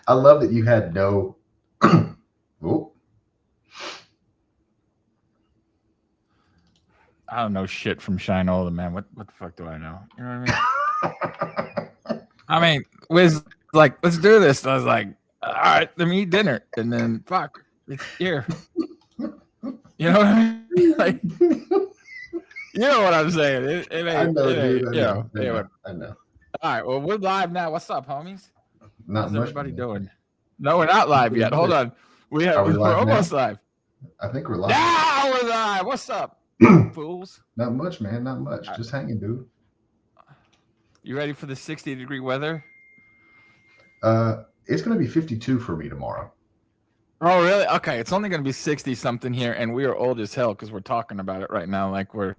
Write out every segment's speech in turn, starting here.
I love that you had no. Oh, I don't know shit from Shinola, man. What the fuck do I know? You know what I mean? Wiz like, let's do this. I was like, all right, let me eat dinner, and then fuck, it's here. You know what I mean? Like, you know what I'm saying? It ain't. I know, dude. You know. I know. All right, well, we're live now. What's up, homies? Not How's much, everybody man. doing? No, we're not live yet. Hold on. Are we We're live almost now? live. I think we're live. Now we're live. What's up, fools? Not much, man. Not much. Just hanging, dude. You ready for the 60-degree weather? It's gonna be 52 for me tomorrow. Oh, really? Okay, it's only going to be 60-something here, and we are old as hell because we're talking about it right now like we're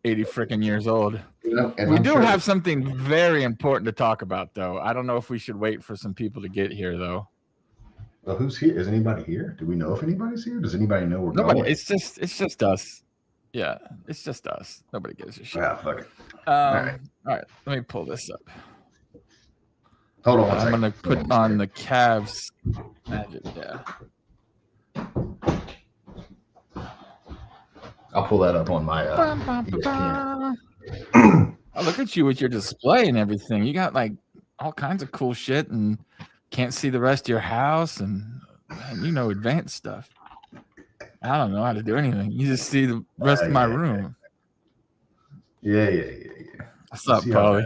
80 freaking years old. And we do have something very important to talk about, though. I don't know if we should wait for some people to get here, though. Well, who's here? Is anybody here? Do we know if anybody's here? Does anybody know we're Nobody. going? It's just us. Yeah, it's just us. Nobody gives a shit. Yeah, fuck it. All right, let me pull this up. Hold on one second. I'm going to put on the Cavs magic. Yeah. I'll pull that up on my ESPN. Oh, look at you with your display and everything. You got like all kinds of cool shit and can't see the rest of your house and you know advanced stuff. I don't know how to do anything. You just see the rest of my room. Yeah. What's up, Paulie?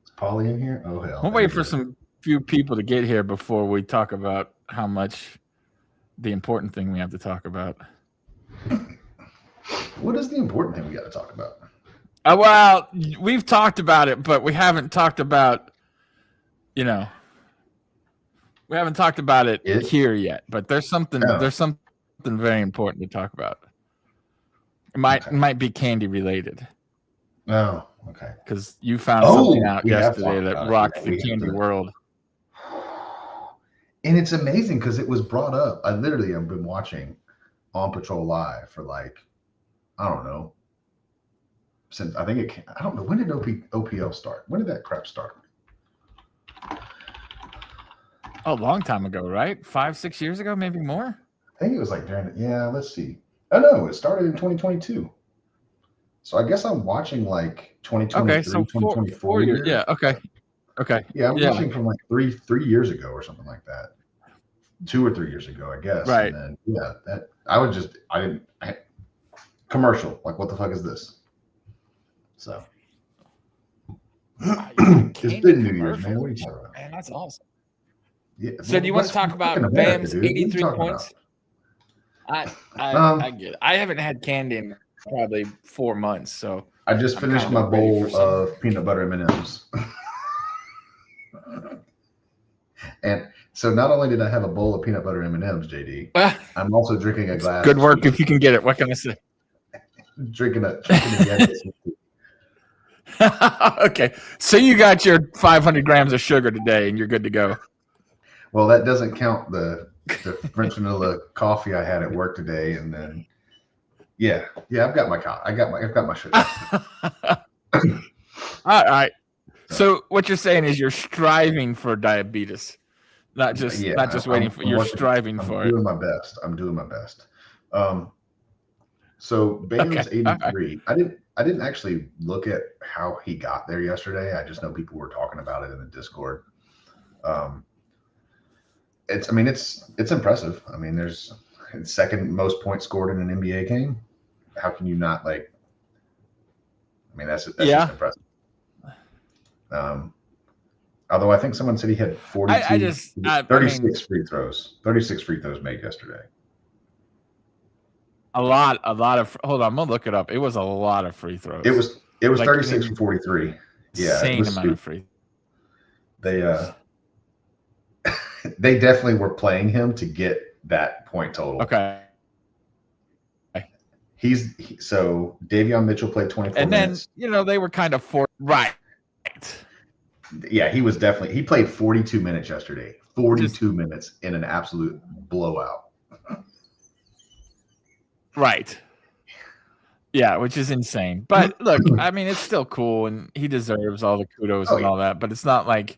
Is Paulie in here? Oh, hell. We'll wait for some few people to get here before we talk about how much the important thing we have to talk about. What is the important thing we got to talk about? Well, we've talked about it, but we haven't talked about, we haven't talked about it here yet. But there's something very important to talk about. It might be candy related. Oh, okay. Because you found something out yesterday that rocked the candy world. And it's amazing because it was brought up. I've been watching On Patrol Live for I don't know. Since I don't know, when did OPL start? When did that crap start? A long time ago, right? 5-6 years ago, maybe more. I think it was let's see. Oh no, it started in 2022. So I guess I'm watching 2023, okay, so 2024 4 years. Yeah, okay. Yeah, I'm watching from 3 years ago or something like that. 2 or 3 years ago, I guess. Right. And then, commercial. Like, what the fuck is this? So it's been New Year's, man. What are you talking about? Man, that's awesome. Yeah, so do you want to talk about Bam's 83 points? I get it. I haven't had candy in probably 4 months, so I just finished my bowl of peanut butter M&Ms. And so not only did I have a bowl of peanut butter M&Ms, JD, I'm also drinking a glass. Good work if you can get it. What can I say? Drinking a Guinness. Okay, so you got your 500 grams of sugar today, and you're good to go. Well, that doesn't count the French vanilla coffee I had at work today, and then I've got my sugar. All right. So what you're saying is you're striving for diabetes, not just waiting for. You're striving for it. I'm doing my best. So Bam's 83. Okay. I didn't actually look at how he got there yesterday. I just know people were talking about it in the Discord. It's impressive. I mean, there's second most points scored in an NBA game. How can you not that's just impressive. Although I think someone said he had 36 free throws. 36 free throws made yesterday. A lot of. Hold on, I'm gonna look it up. It was a lot of free throws. It was 36 from 43. Yeah, insane amount of free. They definitely were playing him to get that point total. Okay. So Davion Mitchell played 24 minutes. And then they were kind of right. Yeah, he played 42 minutes yesterday. 42 minutes in an absolute blowout. Right. Yeah, which is insane. But look, I mean, it's still cool, and he deserves all the kudos and all that. But it's not like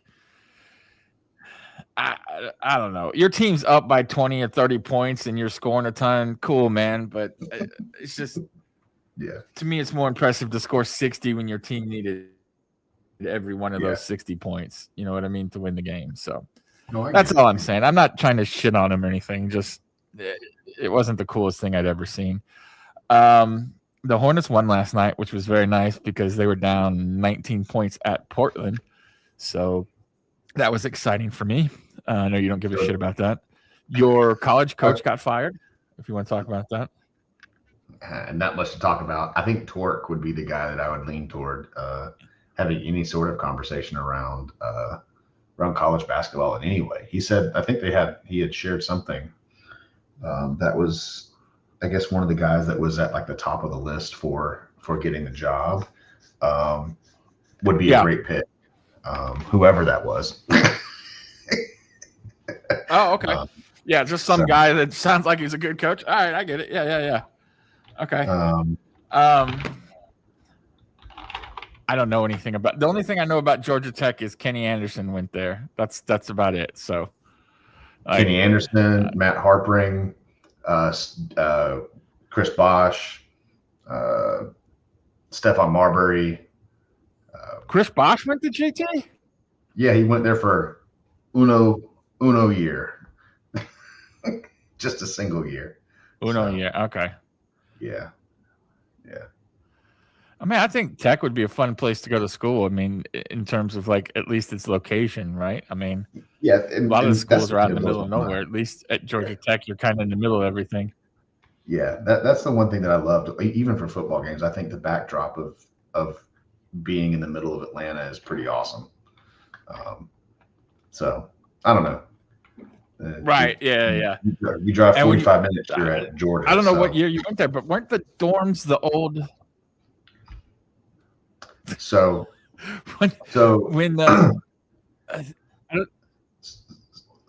I don't know. Your team's up by 20 or 30 points and you're scoring a ton. Cool, man. But it's just, to me, it's more impressive to score 60 when your team needed every one of those 60 points. You know what I mean? To win the game. So that's all I'm saying. I'm not trying to shit on him or anything. Just it wasn't the coolest thing I'd ever seen. The Hornets won last night, which was very nice because they were down 19 points at Portland. So that was exciting for me. I know you don't give a shit about that. Your college coach got fired, if you want to talk about that. Not much to talk about. I think Torque would be the guy that I would lean toward having any sort of conversation around college basketball in any way. He said, I think he had shared something that was, I guess, one of the guys that was at like the top of the list for getting the job would be a great pick. Whoever that was. Oh, okay. Just some guy that sounds like he's a good coach. All right, I get it. Yeah. Okay. I don't know anything about. The only thing I know about Georgia Tech is Kenny Anderson went there. That's about it. So Kenny Anderson, Matt Harpring, Chris Bosch, Stephon Marbury. Chris Bosch went to JT? Yeah, he went there for uno year. Just a single year. Year. Okay. Yeah. I mean, I think Tech would be a fun place to go to school. I mean, in terms of like at least its location, right? I mean, a lot of the schools are out in the middle of nowhere. At least at Georgia Tech, you're kind of in the middle of everything. Yeah, that's the one thing that I loved, even for football games. I think the backdrop of being in the middle of Atlanta is pretty awesome. So I don't know. Right. Yeah. You drive 45 minutes. You're at Georgia. I don't know what year you went there, but weren't the dorms the old? So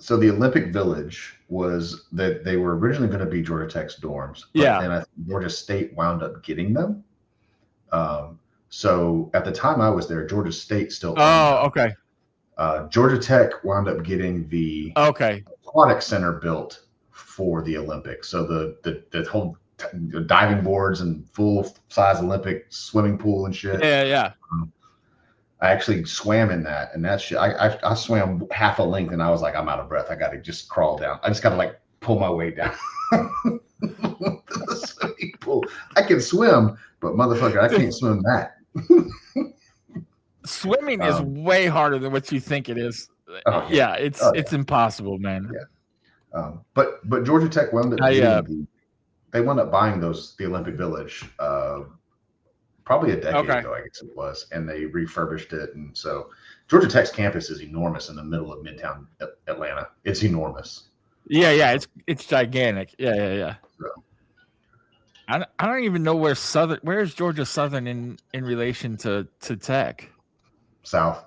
the Olympic Village was that they were originally going to be Georgia Tech's dorms. But then Georgia State wound up getting them. So at the time I was there, Georgia State still. Okay. Georgia Tech wound up getting the aquatic center built for the Olympics. So the whole diving boards and full size Olympic swimming pool and shit. Yeah. I actually swam in that, and that shit. I swam half a length, and I was like, I'm out of breath. I got to just crawl down. I just got to like pull my way down. The swimming pool. I can swim, but motherfucker, I can't swim that. Swimming is way harder than what you think it is. It's impossible, man. Yeah. But Georgia Tech wound up they wound up buying the Olympic Village probably a decade ago, I guess it was, and they refurbished it. And so Georgia Tech's campus is enormous in the middle of Midtown Atlanta. It's enormous. Yeah, it's gigantic. Yeah. So, I don't even know where's Georgia Southern in relation to Tech. South.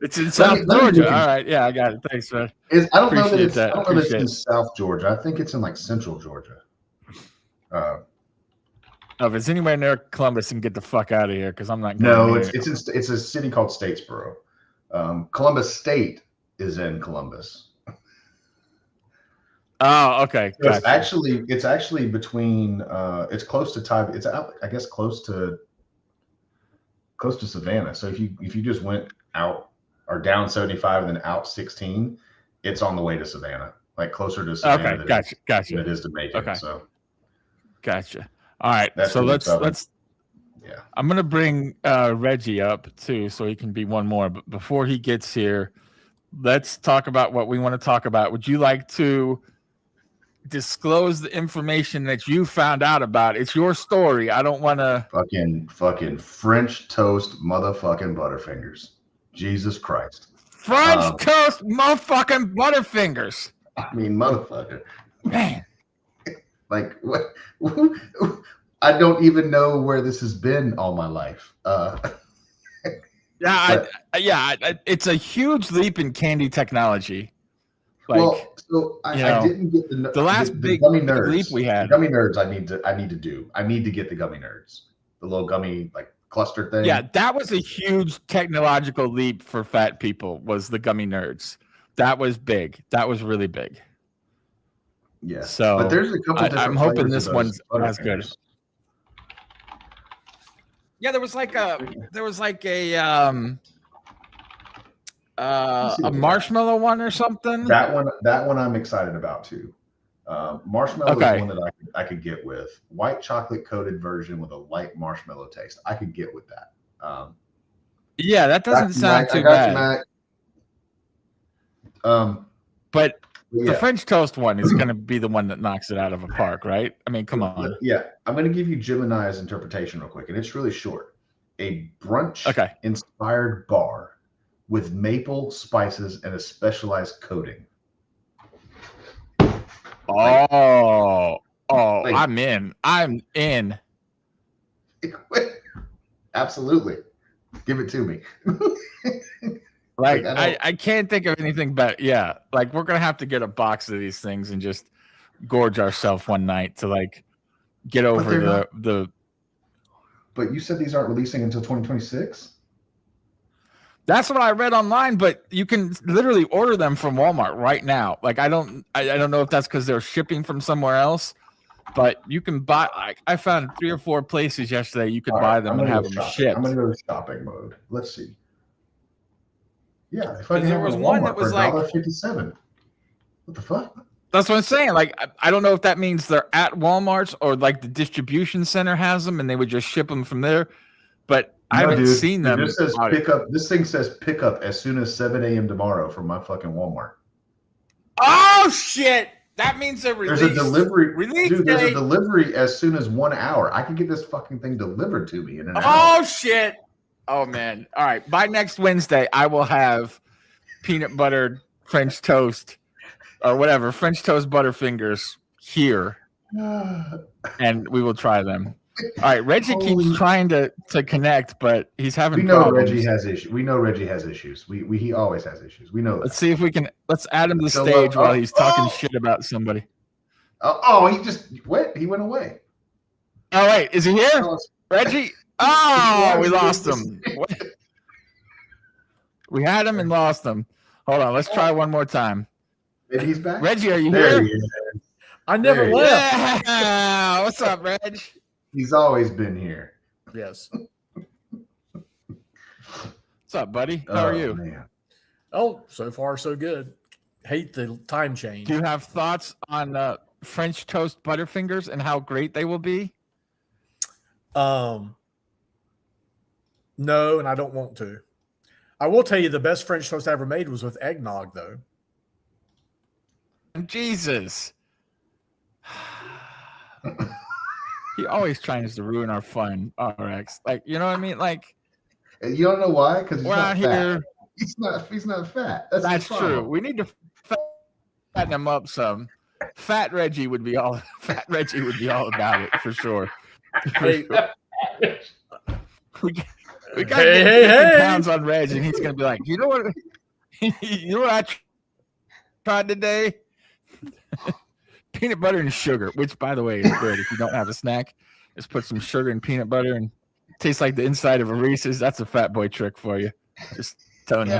It's in South Georgia. All right. Yeah, I got it. Thanks, man. I don't know that it's in South Georgia. I think it's in like Central Georgia. If it's anywhere near Columbus, and get the fuck out of here because I'm not. No, it's a city called Statesboro. Columbus State is in Columbus. Oh, okay. So it's actually between. It's close to Ty. It's I guess close to Savannah. So if you just went out or down 75 and then out 16, it's on the way to Savannah, like closer to Savannah. Okay, gotcha. Than it is to Macon. Okay. So, gotcha. All right. So let's. Yeah. I'm gonna bring Reggie up too, so he can be one more. But before he gets here, let's talk about what we want to talk about. Would you like to disclose the information that you found out about? It's your story. I don't want to fucking French toast motherfucking Butterfingers. Jesus Christ. French toast motherfucking Butterfingers. I mean, motherfucker. Man. Like what? I don't even know where this has been all my life. It's a huge leap in candy technology. Like, I didn't get the last big gummy nerds. leap we had. The gummy nerds, I need to do. I need to get the gummy nerds. The little gummy, like cluster thing. Yeah, that was a huge technological leap for fat people. Was the gummy nerds? That was big. That was really big. Yeah. So, but there's a couple different I'm hoping flavors this of one's those as good. Butterfingers. Yeah, there was like a marshmallow one or something. That one I'm excited about too. Marshmallow is one that I could get with. White chocolate coated version with a light marshmallow taste. I could get with that. Yeah, that doesn't sound too bad. But the French toast one is going to be the one that knocks it out of the park, right? I mean, come on. Yeah, I'm going to give you Gemini's interpretation real quick, and it's really short. A brunch-inspired bar with maple spices and a specialized coating. I'm in. I'm in. Absolutely. Give it to me. I can't think of anything better. Yeah. Like we're going to have to get a box of these things and just gorge ourselves one night to like get over the. But you said these aren't releasing until 2026? That's what I read online, but you can literally order them from Walmart right now. Like I don't know if that's because they're shipping from somewhere else, but you can buy. Like I found 3 or 4 places yesterday you could buy them and have them shipped. I'm gonna go to shopping mode. Let's see. Yeah, if I there was one that was like $1.57. What the fuck? That's what I'm saying. Like I don't know if that means they're at Walmart's or like the distribution center has them and they would just ship them from there, but. I haven't seen them. This says pick up. This thing says pick up as soon as 7 a.m. tomorrow from my fucking Walmart. Oh shit! That means they're released. There's a delivery. Dude, there's a delivery as soon as 1 hour. I can get this fucking thing delivered to me in an hour. Oh shit! Oh man! All right. By next Wednesday, I will have peanut buttered French toast or whatever French toast Butterfingers here, and we will try them. All right, Reggie keeps trying to connect, but he's having problems. Reggie has issues. We know Reggie has issues. He always has issues. We know that. Let's see if we can. Let's add him to the stage while he's talking shit about somebody. He just went. He went away. Oh wait, is he here, Reggie? Oh, we lost him. We had him and lost him. Hold on, let's try one more time. Maybe he's back. Reggie, are you here? He is. I never left. Yeah. What's up, Reg? He's always been here. Yes. What's up, buddy? How are you? Man. Oh, so far so good. Hate the time change. Do you have thoughts on French toast Butterfingers and how great they will be? No, and I don't want to. I will tell you the best French toast I ever made was with eggnog, though. Jesus. He always tries to ruin our fun, RX. Like, you know what I mean? Like, you don't know why? Because he's we're not out fat. here. He's not fat. That's true. We need to fatten him up some. Fat Reggie would be all. Fat Reggie would be all about it for sure. We got 50 pounds on Reg, and he's gonna be like, you know what? You know what I tried today? Peanut butter and sugar, which, by the way, is good. If you don't have a snack, just put some sugar and peanut butter, and it tastes like the inside of a Reese's. That's a fat boy trick for you. Just telling you.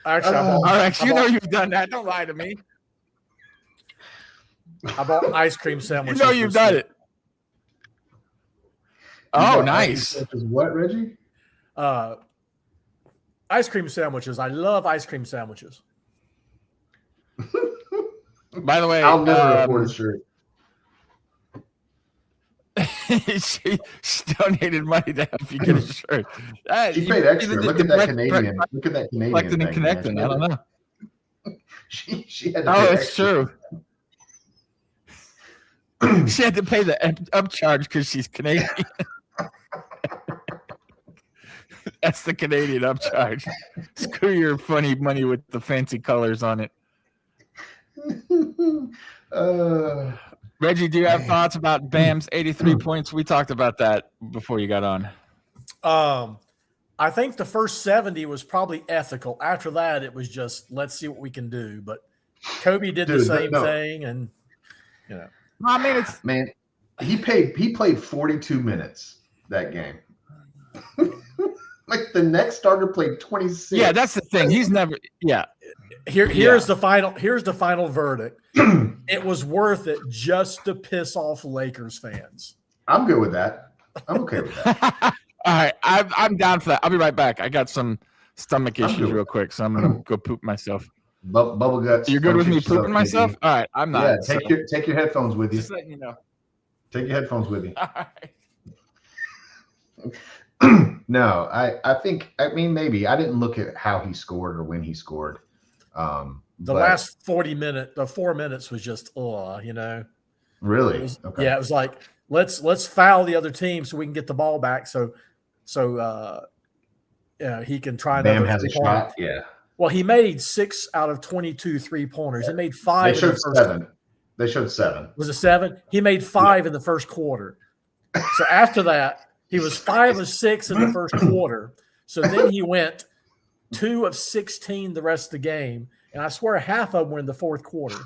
RX, you know you've done that. Don't lie to me. I bought ice cream sandwiches. You know you've done it. Oh, nice. What, Reggie? Ice cream sandwiches. I love ice cream sandwiches. By the way, I'll never afford a shirt. she donated money to help you get a shirt. She paid extra. Look at that Canadian. Look at that Canadian. Collecting and connecting. I don't know. She had to pay it's true. She had to pay the upcharge because she's Canadian. That's the Canadian upcharge. Screw your funny money with the fancy colors on it. Reggie, do you have thoughts about Bam's 83 points? We talked about that before you got on. I think the first 70 was probably ethical. After that, it was just, let's see what we can do. But Kobe did the same thing. And, you know. I mean, he played 42 minutes that game. Like the next starter played 26. Yeah, that's the thing. He's never. Yeah. Here's the final verdict. It was worth it just to piss off Lakers fans. I'm good with that. I'm okay with that. All right, I'm down for that. I'll be right back. I got some stomach issues real quick, so I'm gonna go poop myself. Bubble guts. You're good with me pooping myself? All right, I'm not. Yeah, take your headphones with you. Just letting you know. Take your headphones with you. All right. No, I mean maybe I didn't look at how he scored or when he scored. The last 40 minutes, the 4 minutes was just you know. Really? Okay. Yeah, it was like let's foul the other team so we can get the ball back. So he can try. Bam has a shot. Yeah. Well, he made 6 out of 22 3-pointers. He made 5. They showed 7. They showed 7. Was it 7? He made 5 in the first quarter. So after that, he was 5 of 6 in the first quarter. So then he went 2 of 16 the rest of the game, and I swear half of them were in the fourth quarter.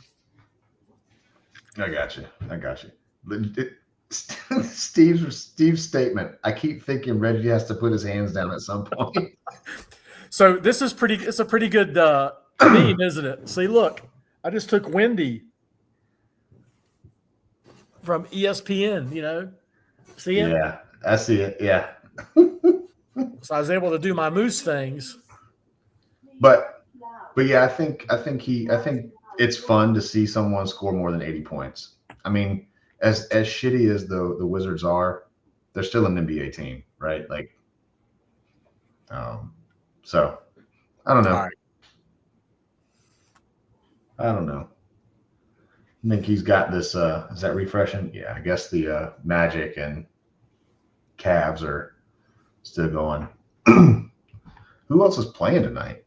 I got you. Steve's statement. I keep thinking Reggie has to put his hands down at some point. So this is pretty. It's a pretty good meme, isn't it? See, look, I just took Wendy from ESPN. You know, see it? Yeah, I see it. Yeah. So I was able to do my moose things. But yeah, I think it's fun to see someone score more than 80 points. I mean, as shitty as the Wizards are, they're still an NBA team, right? Like, so I don't know. All right. I don't know. I think he's got this. Is that refreshing? Yeah, I guess the Magic and Cavs are still going. Who else is playing tonight?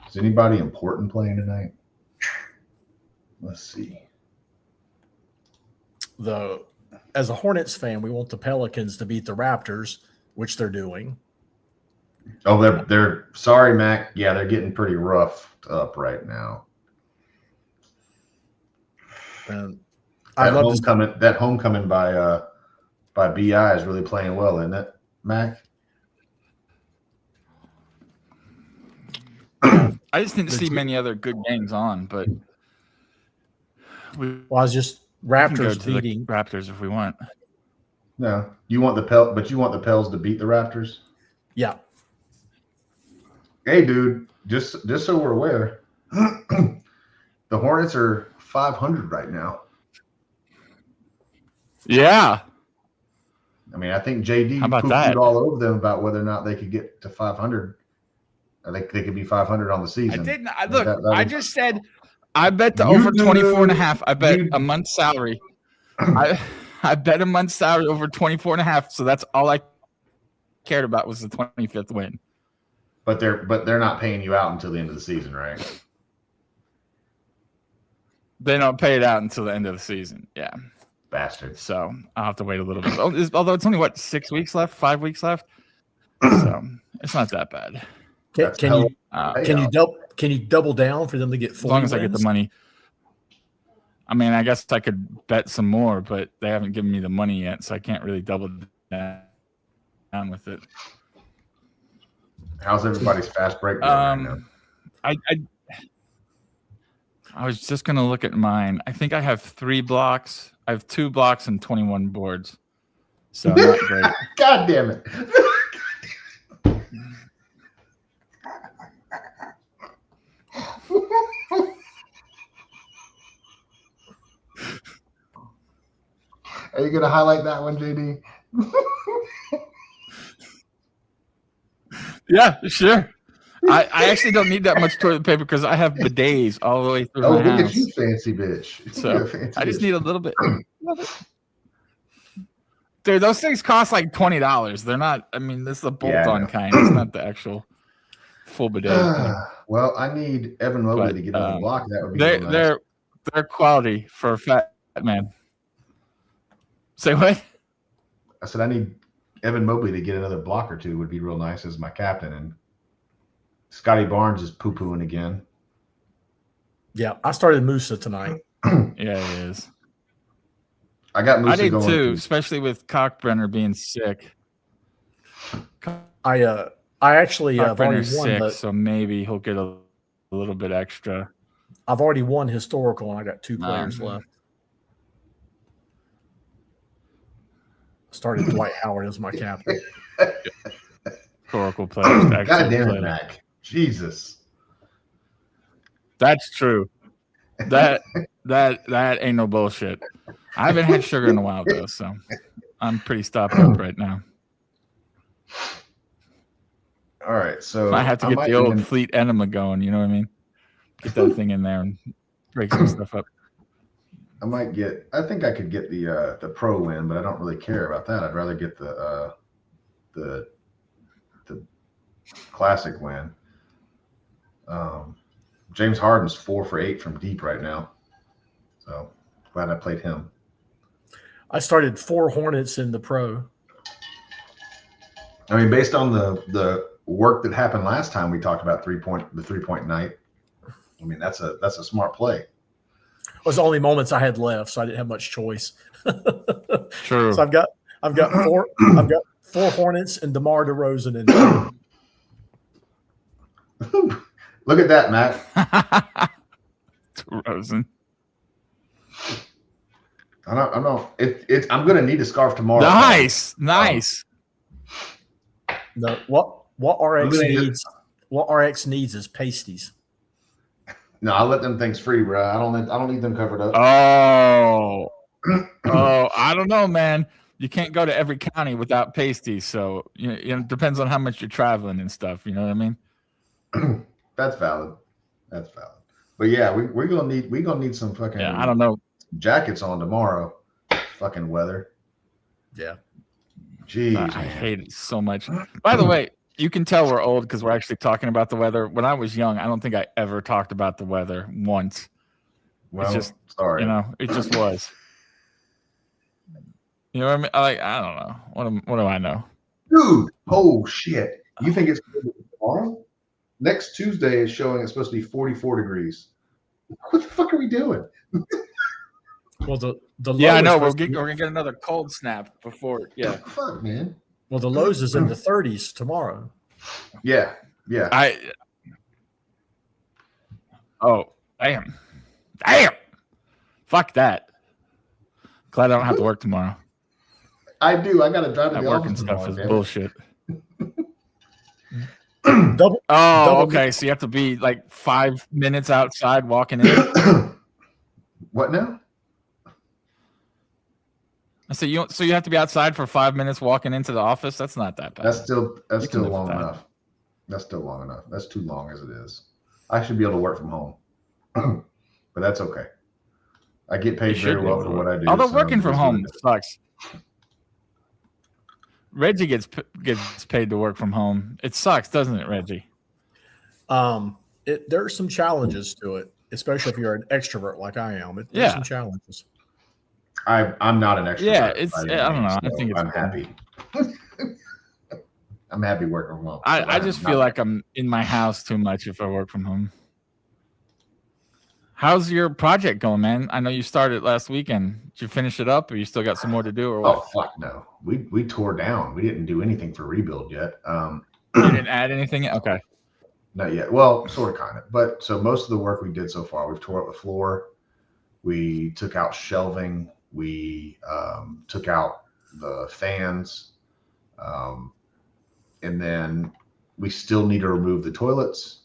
Is anybody important playing tonight? Let's see. As a Hornets fan, we want the Pelicans to beat the Raptors, which they're doing. Oh, they're sorry, Mac. Yeah, they're getting pretty roughed up right now. And that homecoming by BI is really playing well, isn't it, Mac? I just didn't see many other good games on, but I was just Raptors beating the Raptors if we want. No, you want the Pels to beat the Raptors? Yeah. Hey, dude, just so we're aware, the Hornets are 500 right now. Yeah. I mean, I think JD poo-pooed all over them about whether or not they could get to 500. I think they could be 500 on the season. I didn't. I just said I bet the over 24.5. I bet a month's salary. I bet a month's salary over 24.5. So that's all I cared about was the 25th win. But they're not paying you out until the end of the season, right? They don't pay it out until the end of the season. Yeah. Bastards. So I'll have to wait a little bit. Although it's only 6 weeks left, 5 weeks left. So it's not that bad. Can you double down for them to get 40 as long as wins? I get the money? I mean, I guess I could bet some more, but they haven't given me the money yet, so I can't really double down with it. How's everybody's fast break right now? I was just gonna look at mine. I think I have 3 blocks. I have 2 blocks and 21 boards. So not great. God damn it. Are you gonna highlight that one, JD? Yeah, sure. I actually don't need that much toilet paper because I have bidets all the way through my house. Look at you, fancy bitch. So I just need a little bit. Dude, those things cost like $20. They're not. I mean, this is a bolt-on kind. It's not the actual full bidet. Well, I need Evan Mobley to get on the block. That would be nice. They're quality for a fat man. Say what? I said I need Evan Mobley to get another block or two. Would be real nice as my captain. And Scotty Barnes is poo-pooing again. Yeah, I started Musa tonight. Yeah, he is. I got Musa I did going too, especially with Cockbrenner being sick. I actually have already Cockburner's won. sick, so maybe he'll get a little bit extra. I've already won historical, and I got 2 players left. Started Dwight Howard as my captain. Historical players. God damn it, Mac. Jesus. That's true. That ain't no bullshit. I haven't had sugar in a while though, so I'm pretty stopped up right now. All right, so I have to get the old fleet enema going. You know what I mean? Get that thing in there and break some stuff up. I think I could get the pro win, but I don't really care about that. I'd rather get the classic win. James Harden's 4 for 8 from deep right now, so glad I played him. I started 4 Hornets in the pro. I mean, based on the work that happened last time, we talked about the 3-point night. I mean, that's a smart play. It was the only moments I had left, so I didn't have much choice. True. So I've got 4 Hornets and DeMar DeRozan in. Look at that, Matt. DeRozan. I'm going to need a scarf tomorrow. Nice. No, what RX needs is pasties. No, I let them things free, bro. I don't need them covered up. Oh, I don't know, man. You can't go to every county without pasties, so it depends on how much you're traveling and stuff. You know what I mean? That's valid. But yeah, we're gonna need some fucking I don't know jackets on tomorrow. Fucking weather. Yeah. Jeez, I hate it so much. By the way, you can tell we're old because we're actually talking about the weather. When I was young, I don't think I ever talked about the weather once. Well, it's just, sorry. It just was. You know what I mean? I don't know. What do I know? Dude, oh shit. You think it's tomorrow? Next Tuesday is showing it's supposed to be 44 degrees. What the fuck are we doing? Well, the I know we're gonna get another cold snap before. Yeah, what the fuck, man. Well, the lows is in the 30s tomorrow. Yeah. Oh, damn. Fuck that. Glad I don't have to work tomorrow. I do. I gotta drive to the work and office stuff tomorrow, is man. bullshit. Double. Okay. So you have to be like 5 minutes outside walking in. What now? I said you have to be outside for 5 minutes walking into the office. That's not that bad. That's still long that. enough. That's still long enough. That's too long as it is. I should be able to work from home, but that's okay. I get paid very well for what I do. Although working from home sucks. Reggie gets paid to work from home. It sucks, doesn't it, Reggie? There are some challenges to it, especially if you're an extrovert like I am. There's some challenges. I'm not an extrovert. Yeah, I don't know. I think it's I'm happy. I'm happy working from home. I just feel like I'm in my house too much if I work from home. How's your project going, man? I know you started last weekend. Did you finish it up, or you still got some more to do, or what? Oh fuck no. We tore down. We didn't do anything for rebuild yet. You didn't add anything? Okay. Not yet. Well, sort of, kind of. But so most of the work we did so far, we've tore up the floor. We took out shelving. We took out the fans. And then we still need to remove the toilets.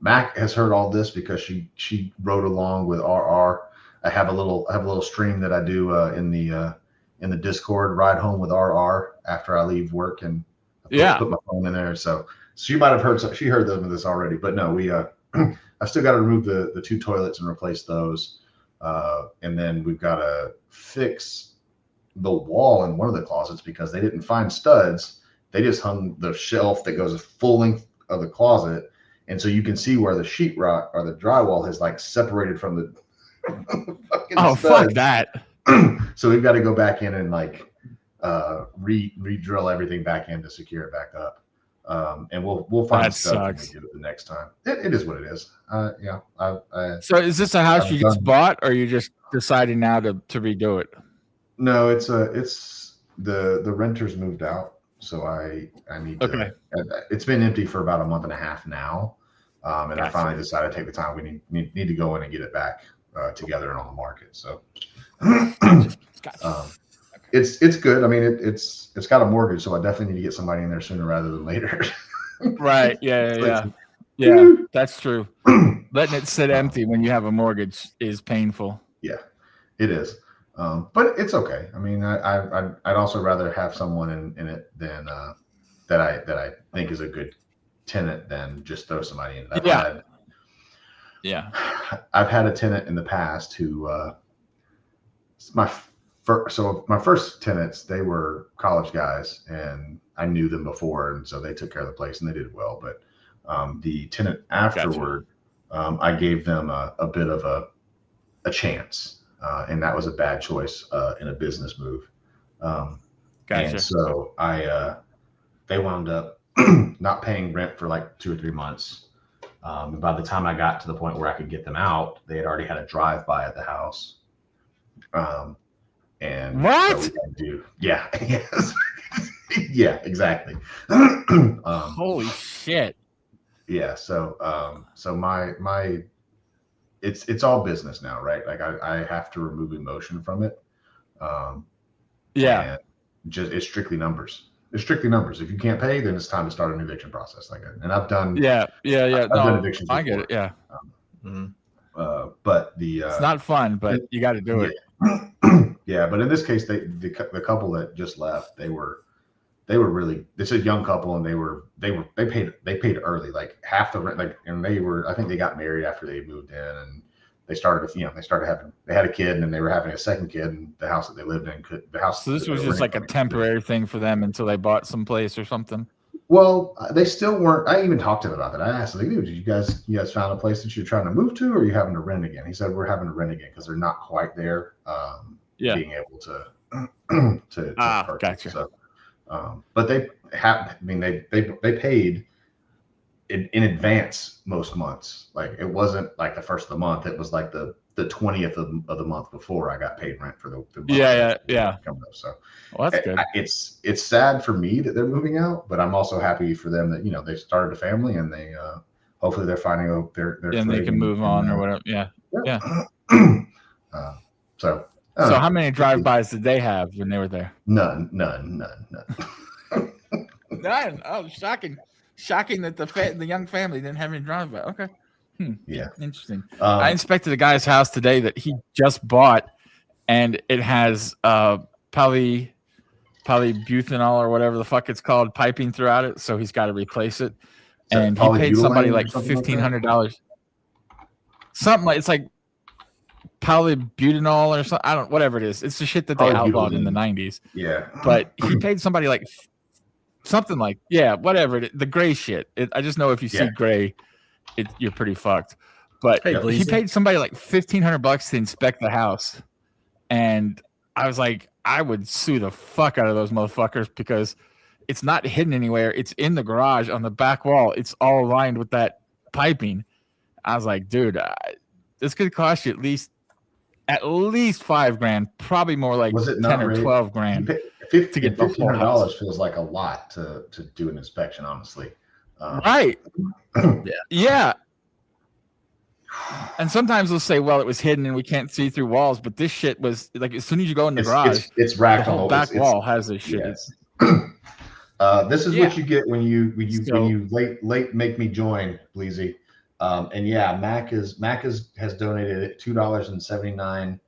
Mac has heard all this because she rode along with RR. I have a little stream that I do in the Discord, ride home with RR after I leave work, and put my phone in there. So she might have heard she heard some of this already, but no, we I still got to remove the 2 toilets and replace those, and then we've got to fix the wall in one of the closets because they didn't find studs. They just hung the shelf that goes full length of the closet. And so you can see where the sheetrock or the drywall has like separated from the fucking studs. Fuck that. So we've got to go back in and like re-drill everything back in to secure it back up. And we'll find stuff when we do it the next time. It is what it is. Yeah. So is this a house you just bought, or you just deciding now to redo it? No, it's the renters moved out. so I need Okay. to. It's been empty for about a month and a half now, and I finally decided to take the time. We need to go in and get it back together and on the market. So Gotcha. it's good. I mean, it's got a mortgage, so I definitely need to get somebody in there sooner rather than later. Right. Yeah. That's true. Letting it sit empty when you have a mortgage is painful. Yeah, it is. But it's okay. I mean, I'd also rather have someone in it than that I think is a good tenant than just throw somebody in. I've had a tenant in the past who my first tenants, they were college guys and I knew them before, and so they took care of the place and they did well. But the tenant afterward, I gave them a bit of a chance. And that was a bad choice in a business move. And so they wound up not paying rent for like 2 or 3 months. And by the time I got to the point where I could get them out, they had already had a drive-by at the house. And what? So yeah, yes, yeah, exactly. Holy shit. Yeah. So my it's all business now, right? Like I have to remove emotion from it. Yeah. It's strictly numbers. It's strictly numbers. If you can't pay, then it's time to start an eviction process. And I've done. Yeah. I've done evictions before. I get it. Yeah. But it's not fun, but you got to do it. Yeah, but in this case, the couple that just left, they were really. It's a young couple, and they paid early, like half the rent. Like, and I think they got married after they moved in, and they had a kid, and then they were having a second kid, and the house that they lived in So this was just like a temporary thing for them until they bought some place or something. Well, they still weren't. I even talked to him about that. I asked, like, dude, you guys found a place that you're trying to move to, or are you having to rent again? He said, we're having to rent again because they're not quite there. Being able to purchase. Gotcha. So, but they paid in advance most months. Like, it wasn't like the first of the month. It was like the 20th of the month before I got paid rent for the month. Yeah. Coming up. So, well, that's good. It's sad for me that they're moving out, but I'm also happy for them that they started a family and they hopefully they're finding their and they can move on or whatever. Yeah. So how many drive-bys did they have when they were there? None. None. Oh, shocking that the young family didn't have any drive-by. Okay. Yeah. Interesting. I inspected a guy's house today that he just bought, and it has polybutanol or whatever the fuck it's called piping throughout it, so he's got to replace it. And he paid somebody like $1,500. Something like, it's like polybutanol or something. Whatever it is. It's the shit that they outlawed in the 90s. Yeah. But he paid somebody like something like, whatever. The gray shit. I just know if you see gray, you're pretty fucked. But he paid somebody like $1,500 to inspect the house. And I was like, I would sue the fuck out of those motherfuckers because it's not hidden anywhere. It's in the garage on the back wall. It's all lined with that piping. I was like, dude, this could cost you at least $5,000, probably more like 10 or 12 grand. To get $1,500 feels like a lot to do an inspection, honestly. Right. Yeah. And sometimes they'll say, well, it was hidden and we can't see through walls, but this shit was like, as soon as you go in the garage, it's racked the whole back wall has this shit. This is what you get when you late make me join, Bleezy. And Mac has donated $2.79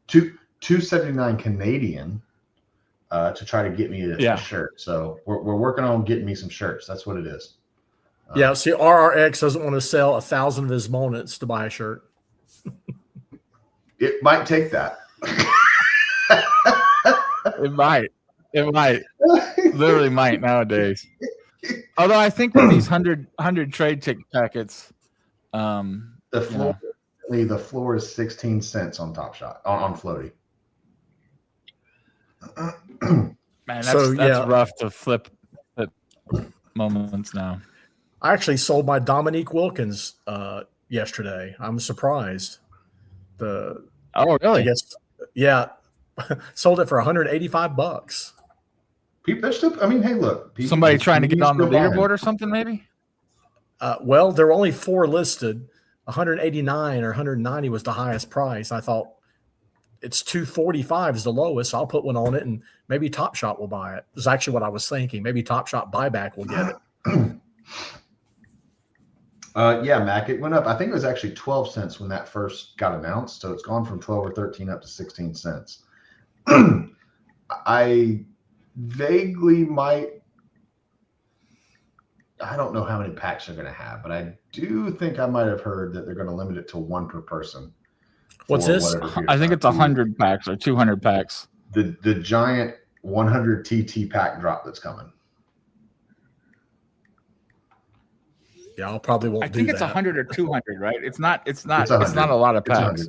$2.79 Canadian to try to get me a shirt. So we're working on getting me some shirts. That's what it is. See, RRX doesn't want to sell 1,000 of his moments to buy a shirt. It might take that. It might. Literally might nowadays. Although I think with these 100 trade ticket packets, the floor is 16 cents on Top Shot on Floaty. Man, that's rough to flip moments now. I actually sold my Dominique Wilkins yesterday. I'm surprised. Oh, really? I guess, sold it for $185. People, they're still. I mean, hey, look. Somebody trying to get people on the still buying. leaderboard or something, maybe. Well, there were only 4 listed. 189 or 190 was the highest price. I thought it's 245 is the lowest. So I'll put one on it, and maybe Top Shot will buy it. Is actually what I was thinking. Maybe Top Shot buyback will get it. Yeah, Mac, it went up. I think it was actually 12 cents when that first got announced. So it's gone from 12 or 13 up to 16 cents. I vaguely might. I don't know how many packs they're going to have, but I do think I might have heard that they're going to limit it to 1 per person. What's this? I think it's 100 packs or 200 packs. The giant 100 TT pack drop that's coming. Yeah, I'll probably won't. I think it's 100 or 200, right? It's not a lot of packs.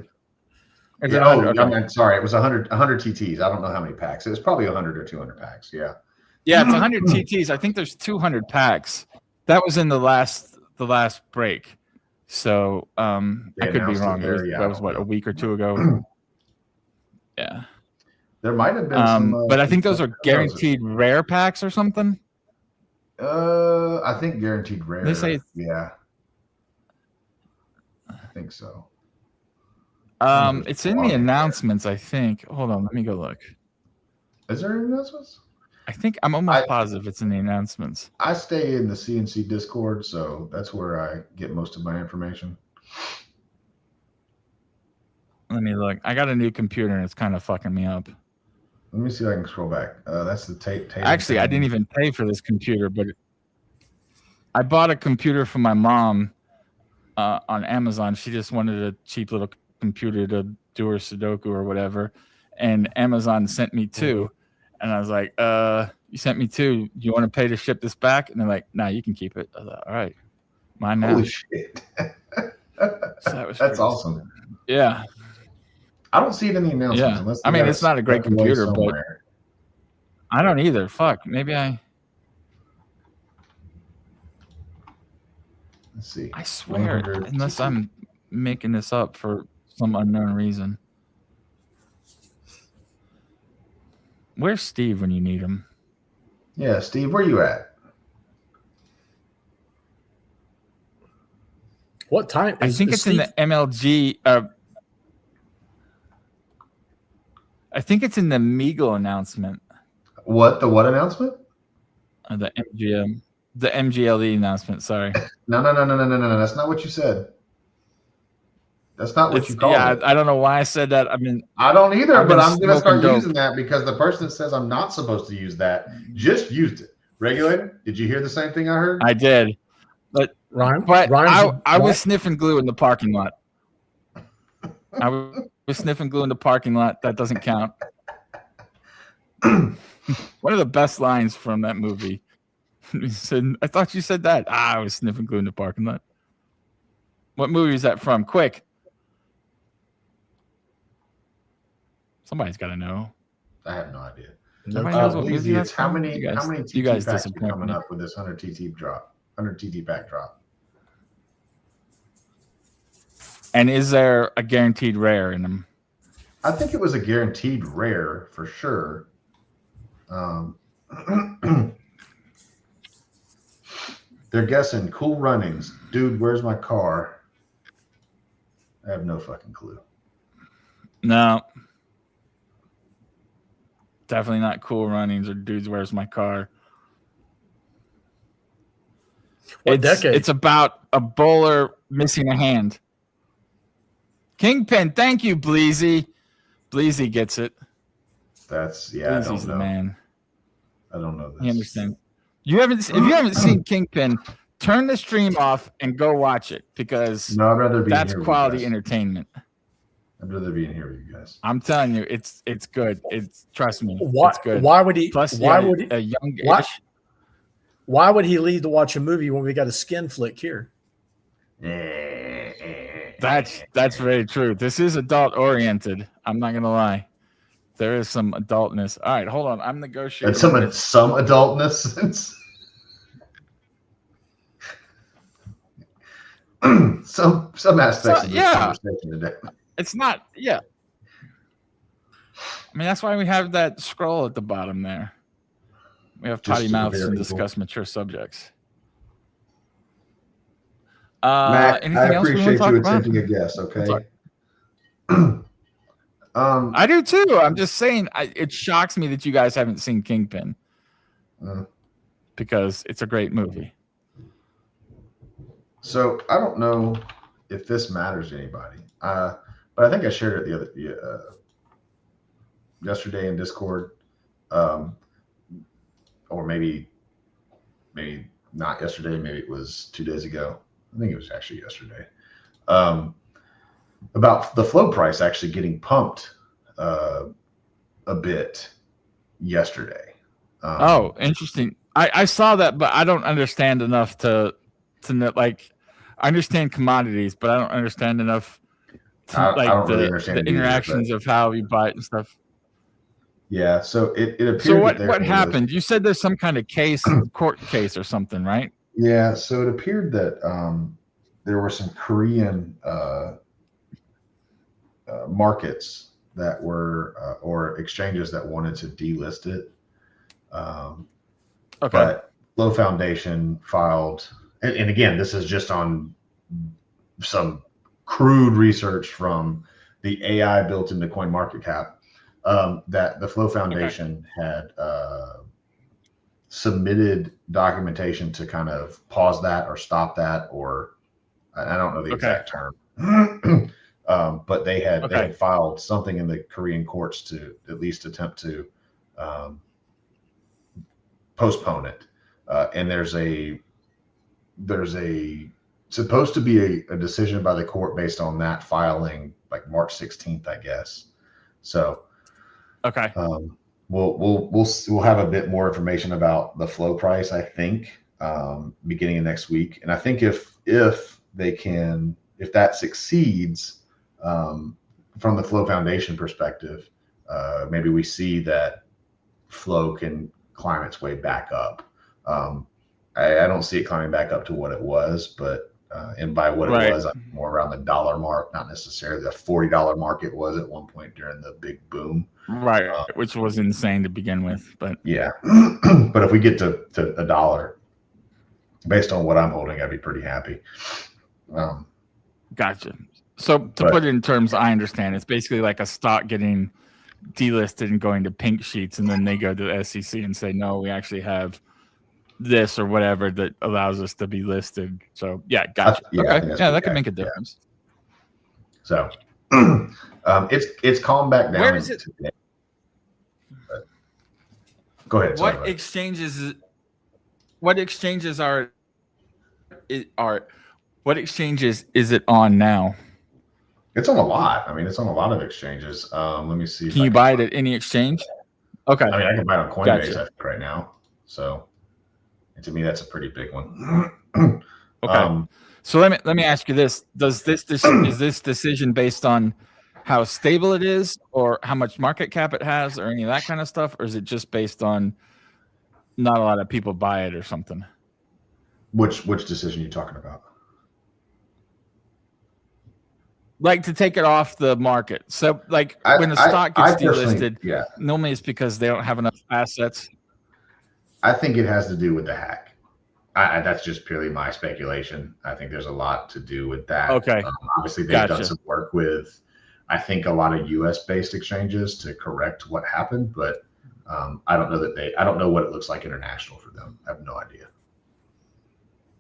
I'm sorry, it was 100 TTs. I don't know how many packs. It was probably 100 or 200 packs. Yeah. Yeah, it's 100 TTs. I think there's 200 packs. That was in the last break. So I could be wrong. That was what, a week or 2 ago. Yeah. There might have been some. But I think those are guaranteed rare packs or something. I think guaranteed rare. They say yeah. I think so. It's in the announcements, I think. Hold on, let me go look. Is there any announcements? I'm almost positive it's in the announcements. I stay in the CNC Discord, so that's where I get most of my information. Let me look. I got a new computer and it's kind of fucking me up. Let me see if I can scroll back. That's the tape. Actually, I didn't even pay for this computer, but I bought a computer for my mom on Amazon. She just wanted a cheap little computer to do her Sudoku or whatever, and Amazon sent me 2. And I was like, you sent me 2. Do you want to pay to ship this back? And they're like, nah, you can keep it. I was like, all right. Mine now. Holy shit. So that's awesome. Yeah. I don't see it in the announcements. Yeah. I mean, it's not a great computer, but I don't either. Fuck. Maybe Let's see. I swear, unless I'm making this up for some unknown reason. Where's Steve when you need him? Yeah, Steve, where you at? What time? I think it's Steve? In the MLG. I think it's in the Meagle announcement. What? The what announcement? The MGM. The MGLE announcement. Sorry. No. That's not what you said. That's not what you called it. I don't know why I said that. I mean, I don't either, but I'm going to start using that because the person that says I'm not supposed to use that just used it. Regulator, did you hear the same thing I heard? I did. But I was sniffing glue in the parking lot. I was sniffing glue in the parking lot. That doesn't count. One of the best lines from that movie. He said, I thought you said that. I was sniffing glue in the parking lot. What movie is that from? Quick. Somebody's got to know. I have no idea. Nobody knows what movie that's how from? many you guys packs are disappoint coming me. up with this 100 TT drop, 100 TT pack drop? And is there a guaranteed rare in them? I think it was a guaranteed rare for sure. They're guessing cool runnings. Dude, where's my car? I have no fucking clue. No. Definitely not cool runnings or dudes, where's my car? What decade? It's about a bowler missing a hand. Kingpin, thank you, Bleezy. Bleezy gets it. Bleezy's I don't know. The man. I don't know this. You understand? If you haven't seen Kingpin, turn the stream off and go watch it because I'd rather be that's here quality entertainment. I'd rather be in here with you guys. I'm telling you, it's good. Trust me, it's good. Why would he? Plus, why would he, a young? Why would he leave to watch a movie when we got a skin flick here? That's very true. This is adult oriented. I'm not gonna lie. There is some adultness. All right, hold on. I'm negotiating. And some adultness. some aspects of this conversation today. It's not. Yeah. I mean, that's why we have that scroll at the bottom there. We have Just potty to mouths prepare and people. discuss mature subjects. Mac, Anything I else we want appreciate to talk you about? attempting a guess. Okay. Sorry. um, I do too. I'm just saying, it shocks me that you guys haven't seen Kingpin because it's a great movie. So I don't know if this matters to anybody, but I think I shared it yesterday in Discord, or maybe not yesterday. Maybe it was 2 days ago. I think it was actually yesterday. About the flow price actually getting pumped a bit yesterday. Oh, interesting. I saw that, but I don't understand enough to know, like, I understand commodities, but I don't understand enough to I don't really understand the interactions of how you buy it and stuff. Yeah, so it appeared. So that there what was, happened? You said there's some kind of court case or something, right? Yeah, so it appeared that there were some Korean markets that were or exchanges that wanted to delist it. Okay. But Flow Foundation filed, and again, this is just on some crude research from the AI built into CoinMarketCap, that the Flow Foundation had submitted documentation to kind of pause that or stop that, or I don't know the exact term. But they had filed something in the Korean courts to at least attempt to postpone it. And there's supposed to be a decision by the court based on that filing, like March 16th, I guess. So we'll have a bit more information about the flow price, I think, beginning of next week. And I think if that succeeds, from the Flow Foundation perspective, maybe we see that Flow can climb its way back up. I don't see it climbing back up to what it was, but and by what it was, I'm more around the dollar mark, not necessarily the $40 mark it was at one point during the big boom. Right, which was insane to begin with. But yeah, but if we get to $1, based on what I'm holding, I'd be pretty happy. Gotcha. So to put it in terms I understand, it's basically like a stock getting delisted and going to pink sheets, and then they go to the SEC and say, no, we actually have this or whatever that allows us to be listed. So yeah, gotcha. That could make a difference. So it's calmed back down. Where is it today? But go ahead. What exchanges is it on now? It's on a lot. I mean, it's on a lot of exchanges. Let me see. Can you buy it at any exchange? Okay. I mean, I can buy it on Coinbase, I think, right now. So to me, that's a pretty big one. Okay. So let me ask you this: is this decision based on how stable it is, or how much market cap it has, or any of that kind of stuff, or is it just based on not a lot of people buy it or something? Which decision are you talking about? Like to take it off the market. So like when the stock gets delisted, normally it's because they don't have enough assets. I think it has to do with the hack. That's just purely my speculation. I think there's a lot to do with that. Okay. Obviously, they've done some work with, I think, a lot of US-based exchanges to correct what happened, but I don't know what it looks like international for them. I have no idea.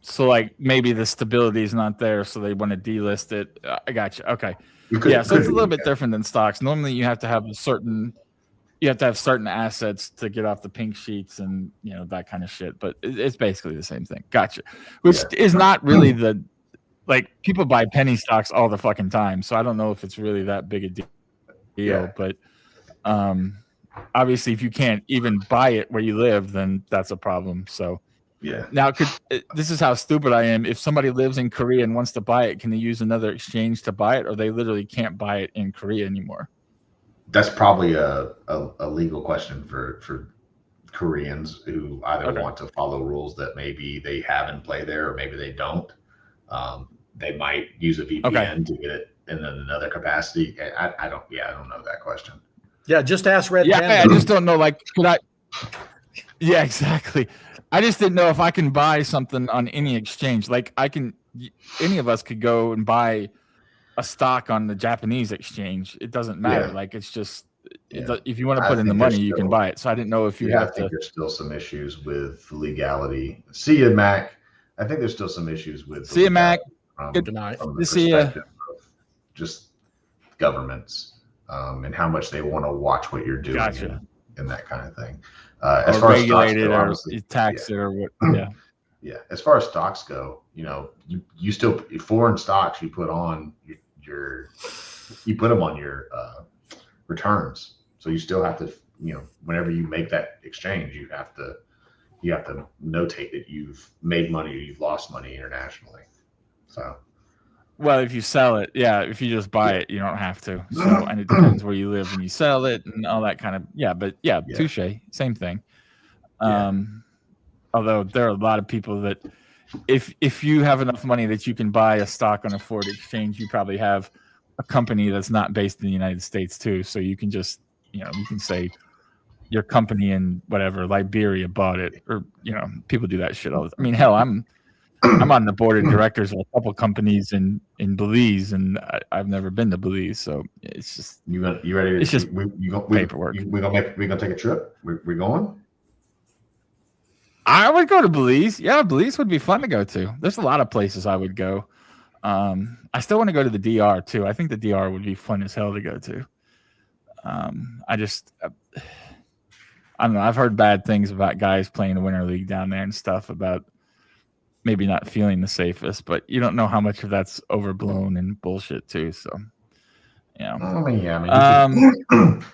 So like maybe the stability is not there, so they want to delist it. I got you. Okay. So it's a little bit different than stocks. Normally you have to have certain assets to get off the pink sheets and that kind of shit. But it's basically the same thing. Gotcha. Which is not really people buy penny stocks all the fucking time. So I don't know if it's really that big a deal. Yeah. But obviously if you can't even buy it where you live, then that's a problem. So yeah. Now, this is how stupid I am. If somebody lives in Korea and wants to buy it, can they use another exchange to buy it, or they literally can't buy it in Korea anymore? That's probably a legal question for Koreans who either want to follow rules that maybe they have in play there, or maybe they don't. They might use a VPN to get it in another capacity. I don't know that question. Yeah, just ask Red Panda. I just don't know. Like, could I? Yeah, exactly. I just didn't know if I can buy something on any exchange. Like any of us could go and buy a stock on the Japanese exchange. It doesn't matter. Yeah. Like it's just Yeah. if you want to I put in the think there's money, you can still- buy it. So I didn't know if you Yeah, I have think to. there's still some issues with legality. See ya, Mac. I think there's still some issues with See ya, Mac. Good night. from the Good to see ya. perspective of just governments and how much they want to watch what you're doing Gotcha. and that kind of thing. As Or far as regulate stocks it go, or honestly, tax it or what. Yeah. yeah. As far as stocks go, you still foreign stocks you put on you put them on your returns. So you still have to, whenever you make that exchange, you have to notate that you've made money or you've lost money internationally. So, well, if you sell it, yeah. If you just buy it, you don't have to. So, and it depends where you live when you sell it and all that kind of. Yeah, but yeah. Touche, same thing. Although there are a lot of people that, if you have enough money that you can buy a stock on a forward exchange, you probably have a company that's not based in the United States too. So you can just, you can say your company in whatever Liberia bought it, or people do that shit all the time. I mean, hell, I'm on the board of directors of a couple companies in Belize, and I've never been to Belize, so it's just you ready? It's just paperwork. We gonna take a trip. We going? I would go to Belize. Yeah, Belize would be fun to go to. There's a lot of places I would go. I still want to go to the DR too. I think the DR would be fun as hell to go to. I don't know. I've heard bad things about guys playing the Winter League down there and stuff about maybe not feeling the safest, but you don't know how much of that's overblown and bullshit too. So, yeah.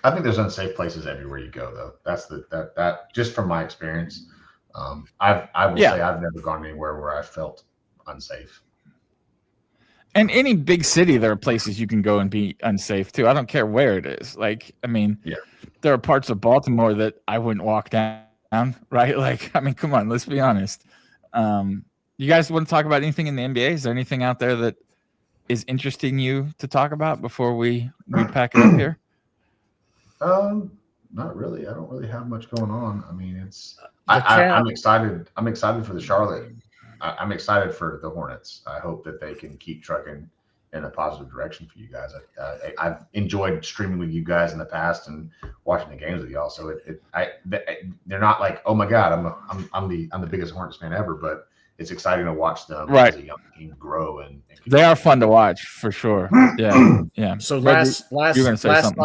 I think there's unsafe places everywhere you go, though. That's that just from my experience. I will say I've never gone anywhere where I felt unsafe. And any big city, there are places you can go and be unsafe too. I don't care where it is. Like, I mean, there are parts of Baltimore that I wouldn't walk down, right? Like, I mean, come on, let's be honest. You guys want to talk about anything in the NBA? Is there anything out there that is interesting you to talk about before we pack it up here? Not really. I don't really have much going on. I mean, I'm excited. I'm excited for the Charlotte. I'm excited for the Hornets. I hope that they can keep trucking in a positive direction for you guys. I've enjoyed streaming with you guys in the past and watching the games with y'all. So they're not like, oh my god, I'm the biggest Hornets fan ever, but it's exciting to watch them as a young team grow and they are fun to watch for sure. Yeah, yeah. So last night, so. Last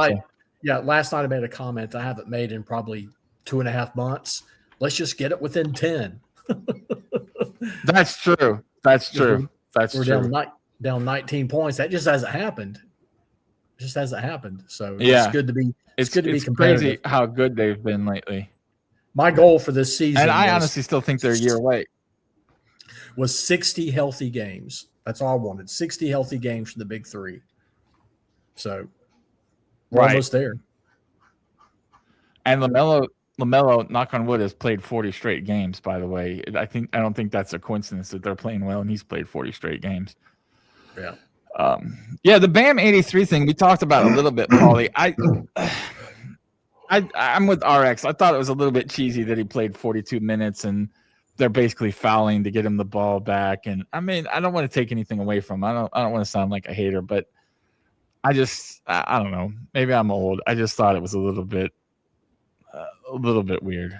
night I made a comment I haven't made in probably 2.5 months. Let's just get it within 10. That's true. That's true. We're down 19 points. That just hasn't happened. It just hasn't happened. So it's good to be. It's good to be competitive. Crazy how good they've been lately. My goal for this season, and I honestly still think they're a year away, was 60 healthy games. That's all I wanted. 60 healthy games for the big three. So we're almost there. And LaMelo, knock on wood, has played 40 straight games, by the way. I don't think that's a coincidence that they're playing well and he's played 40 straight games. Yeah. The Bam 83 thing we talked about a little bit, Paulie. I'm with RX. I thought it was a little bit cheesy that he played 42 minutes and they're basically fouling to get him the ball back. And I mean, I don't want to take anything away from him. I don't want to sound like a hater, but I don't know. Maybe I'm old. I just thought it was a little bit weird.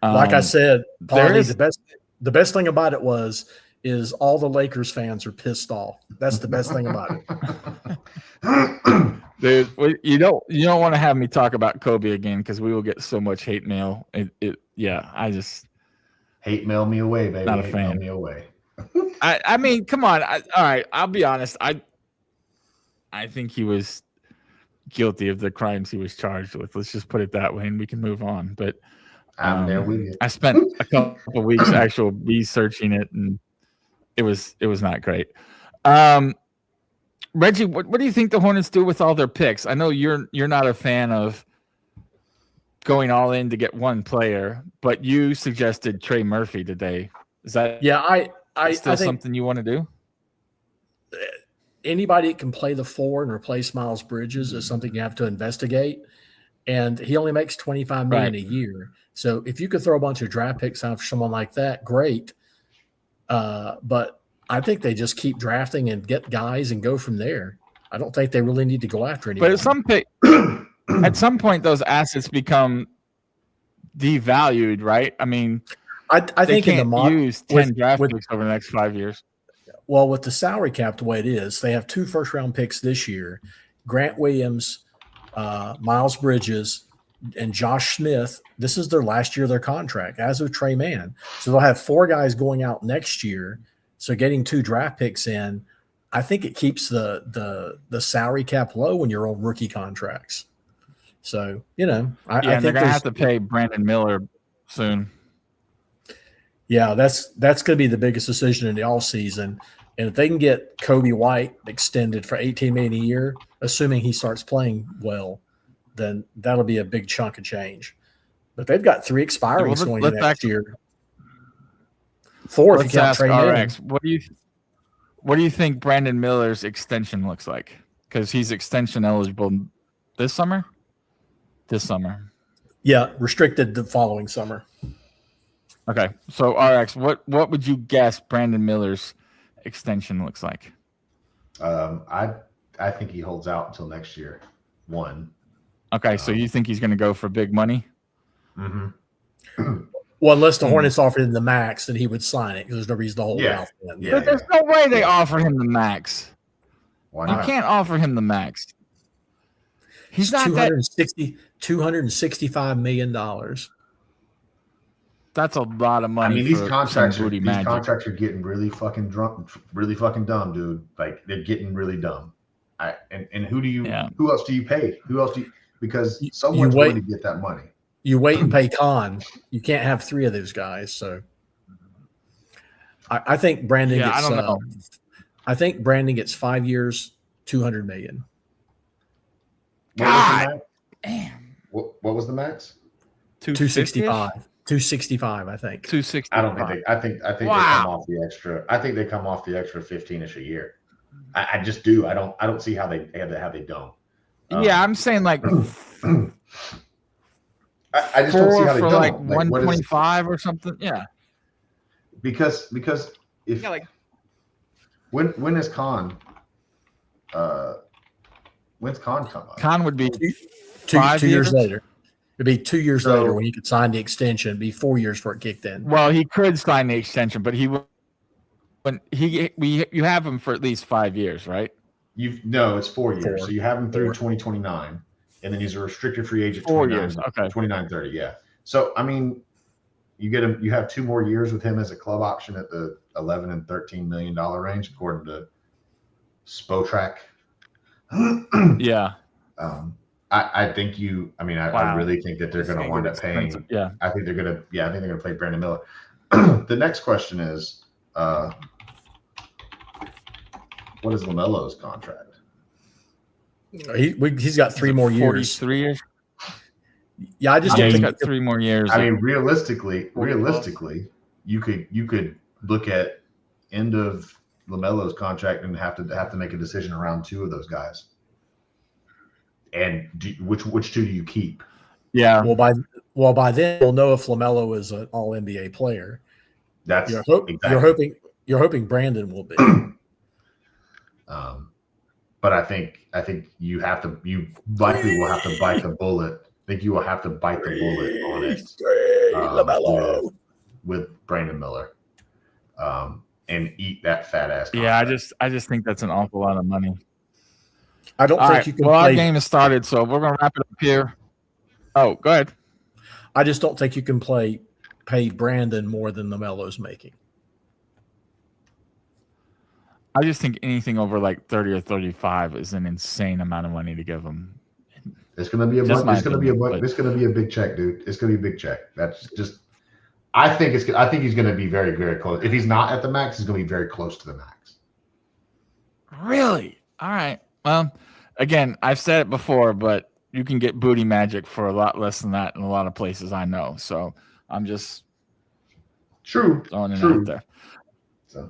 Like I said, Paulie, the best thing about it is all the Lakers fans are pissed off. That's the best thing about it. Dude, you don't want to have me talk about Kobe again because we will get so much hate mail. I just hate mail me away, baby. Not a fan. Mail me away. I mean, come on. All right, I'll be honest. I think he was guilty of the crimes he was charged with. Let's just put it that way, and we can move on. But I'm there with you. I spent a couple of weeks actually researching it, and it was not great. Reggie, what do you think the Hornets do with all their picks? I know you're not a fan of going all in to get one player, but you suggested Trey Murphy today. Is that I still think something you want to do? Anybody that can play the 4 and replace Miles Bridges is something you have to investigate. and he only makes $25 million a year. So if you could throw a bunch of draft picks out for someone like that, great. But I think they just keep drafting and get guys and go from there. I don't think they really need to go after anyone. But at some point, those assets become devalued, right? I mean, I think can't in the use 10 draft picks over the next 5 years. Well, with the salary cap the way it is, they have 2 first-round picks this year: Grant Williams, Miles Bridges, and Josh Smith. This is their last year of their contract, as of Trey Mann. So they'll have 4 guys going out next year. So getting 2 draft picks in, I think it keeps the salary cap low when you're on rookie contracts. So, I think they're going to have to pay Brandon Miller soon. Yeah, that's going to be the biggest decision in the offseason. And if they can get Kobe White extended for $18 million a year, assuming he starts playing well, then that'll be a big chunk of change. But they've got 3 expirings going next year. 4 if you count Trey RX. What do you think Brandon Miller's extension looks like? Because he's extension eligible this summer. Yeah, restricted the following summer. Okay, so RX, what would you guess Brandon Miller's extension looks like? I think he holds out until next year. 1. Okay, so you think he's going to go for big money? Mm-hmm. Well, unless the Hornets offered him the max, then he would sign it because there's no reason to hold out. But there's no way they offer him the max. Why not? You can't offer him the max. He's not $265 million. That's a lot of money. I mean, these contracts are getting really fucking dumb, dude. Like, they're getting really dumb. And who else do you pay? Because someone's going to get that money. You wait and pay Khan. You can't have 3 of those guys. So I think Brandon gets. I don't know. I think Brandon gets 5 years, $200 million. God damn. What was the max? 265. 265, I think. 260. I don't think I think they come off the extra. I think they come off the extra 15-ish a year. I just do. I don't see how they don't. I'm saying like. I just don't see how they don't. Like 125 or something. Yeah. Because if when is Khan? When's Khan come up? Khan would be 2 years later. It'd be 2 years later when he could sign the extension. It'd be 4 years before it kicked in. Well, he could sign the extension, but you have him for at least 5 years, right? It's 4 years. So you have him through 2029, and then he's a restricted free agent. 4 years, okay. 29-30, yeah. So I mean, you get him. You have 2 more years with him as a club option at the $11 and $13 million range, according to Spotrac. Yeah. I think I really think that they're going to wind up paying. Yeah. I think they're going to play Brandon Miller. The next question is, what is LaMelo's contract? He's got 3 more years. 43 years. Yeah, I just he's got 3 more years. I mean, realistically, you could look at end of LaMelo's contract and have to make a decision around 2 of those guys. And which 2 do you keep? Yeah. Well, by then we'll know if LaMelo is an All NBA player. That's you're hoping Brandon will be. But I think you likely will have to bite the bullet. I think you will have to bite the bullet on it with Brandon Miller, and eat that fat ass contract. Yeah, I just think that's an awful lot of money. I don't think you can. Well, our game has started, so we're gonna wrap it up here. Oh, go ahead. I just don't think you can pay Brandon more than LaMelo's making. I just think anything over like 30 or 35 is an insane amount of money to give him. It's gonna be a big check, dude. It's gonna be a big check. That's just. I think he's gonna be very, very close. If he's not at the max, he's gonna be very close to the max. Really? All right. Well, again, I've said it before, but you can get booty magic for a lot less than that in a lot of places I know. So I'm just throwing it out there. So.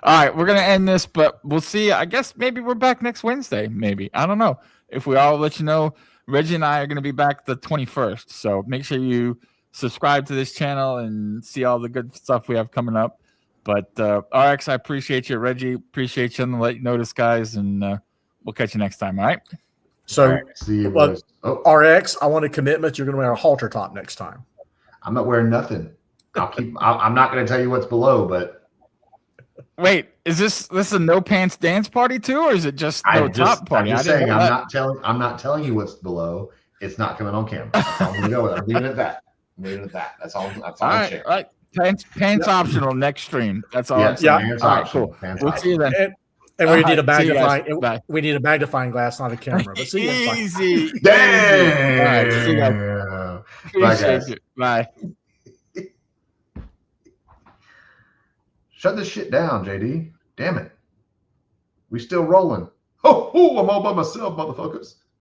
All right, we're gonna end this, but we'll see. I guess maybe we're back next Wednesday. Maybe, I don't know. If we all let you know Reggie and I are going to be back the 21st. So make sure you subscribe to this channel and see all the good stuff we have coming up. But RX, I appreciate you. Reggie, appreciate you on the late notice, guys. And we'll catch you next time. All right. So, All right, see you, boys. RX, I want a commitment. You're going to wear a halter top next time. I'm not wearing nothing. I'm not going to tell you what's below, but wait, is this a no pants dance party too, or is it just no top party? I'm just saying, I'm not telling you what's below. It's not coming on camera. That's all I'm going to go with. I'm leaving it at that. That's all. That's all. All right. Pants optional next stream. That's all. Yeah. I'm saying. Pants all right, optional. cool. Pants We'll see you then. And we need a magnifying. Bye. We need a magnifying glass, not a camera. But see you. Easy. Damn. All right, see you guys. Bye, guys. You. Bye. Shut this shit down, JD. Damn it. We still rolling. Oh, I'm all by myself, motherfuckers.